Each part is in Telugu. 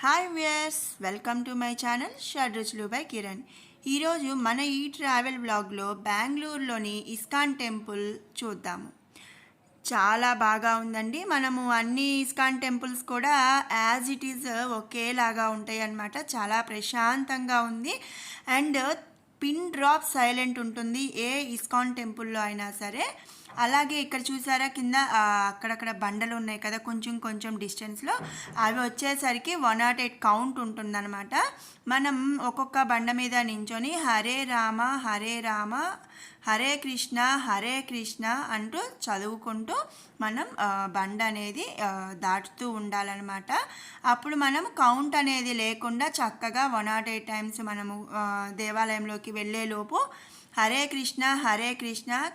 Hi viewers, welcome to my channel Shadruchulu by Kiran. ఈరోజు మన ఈ ట్రావెల్ బ్లాగ్లో బెంగళూరులోని ఇస్కాన్ టెంపుల్ చూద్దాము. చాలా బాగా ఉందండి. మనము అన్ని ఇస్కాన్ టెంపుల్స్ కూడా యాజ్ ఇట్ ఈజ్ ఒకేలాగా ఉంటాయి అన్నమాట. చాలా ప్రశాంతంగా ఉంది అండ్ పిన్ డ్రాప్ సైలెంట్ ఉంటుంది ఏ ఇస్కాన్ టెంపుల్లో అయినా సరే. అలాగే ఇక్కడ చూసారా కింద అక్కడక్కడ బండలు ఉన్నాయి కదా, కొంచెం కొంచెం డిస్టెన్స్లో. అవి వచ్చేసరికి 108 కౌంట్ ఉంటుందన్నమాట. మనం ఒక్కొక్క బండ మీద నించొని హరే రామ హరే రామ హరే కృష్ణ అంటూ చదువుకుంటూ మనం బండ అనేది దాటుతూ ఉండాలన్నమాట. అప్పుడు మనం కౌంట్ అనేది లేకుండా చక్కగా 108 టైమ్స్ మనము దేవాలయంలోకి వెళ్ళేలోపు హరే కృష్ణ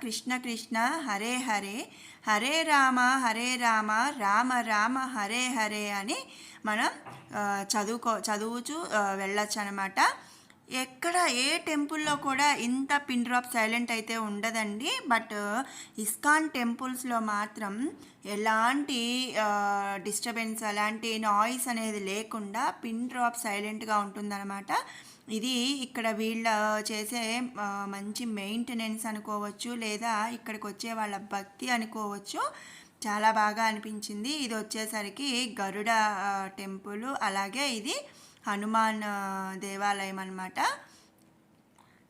కృష్ణ కృష్ణ హరే హరే హరే రామ రామ రామ హరే హరే అని మనం చదువుచూ వెళ్ళొచ్చు అనమాట. ఎక్కడ ఏ టెంపుల్లో కూడా ఇంత పిన్ డ్రాప్ సైలెంట్ అయితే ఉండదండి. బట్ ఇస్కాన్ టెంపుల్స్లో మాత్రం ఎలాంటి డిస్టర్బెన్స్, అలాంటి నాయిస్ అనేది లేకుండా పిన్ డ్రాప్ సైలెంట్గా ఉంటుందన్నమాట. ఇది ఇక్కడ వీళ్ళ చేసే మంచి మెయింటెనెన్స్ అనుకోవచ్చు, లేదా ఇక్కడికి వచ్చే వాళ్ళ భక్తి అనుకోవచ్చు. చాలా బాగా అనిపించింది. ఇది వచ్చేసరికి గరుడ టెంపుల్, అలాగే ఇది హనుమాన్ దేవాలయం అన్నమాట.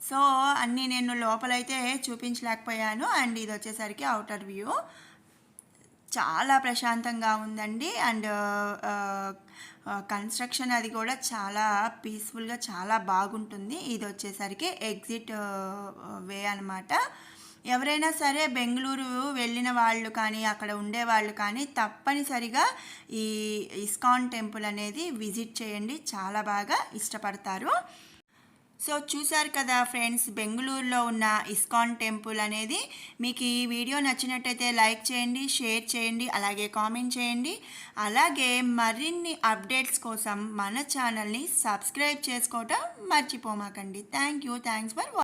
సో అన్నీ నేను లోపలైతే చూపించలేకపోయాను. అండ్ ఇది వచ్చేసరికి అవుటర్ వ్యూ. చాలా ప్రశాంతంగా ఉందండి. అండ్ కన్స్ట్రక్షన్ అది కూడా చాలా పీస్ఫుల్గా చాలా బాగుంటుంది. ఇది వచ్చేసరికి ఎగ్జిట్ వే అనమాట. ఎవరైనా సరే బెంగళూరు వెళ్ళిన వాళ్ళు కానీ అక్కడ ఉండేవాళ్ళు కానీ తప్పనిసరిగా ఈ ఇస్కాన్ టెంపుల్ అనేది విజిట్ చేయండి, చాలా బాగా ఇష్టపడతారు. సో చూశారు కదా ఫ్రెండ్స్, బెంగళూరులో ఉన్న ఇస్కాన్ టెంపుల్ అనేది. మీకు ఈ వీడియో నచ్చినట్టయితే లైక్ చేయండి, షేర్ చేయండి, అలాగే కామెంట్ చేయండి. అలాగే మరిన్ని అప్డేట్స్ కోసం మన ఛానల్ని సబ్స్క్రైబ్ చేసుకోవటం మర్చిపోమాకండి. Thanks for watching.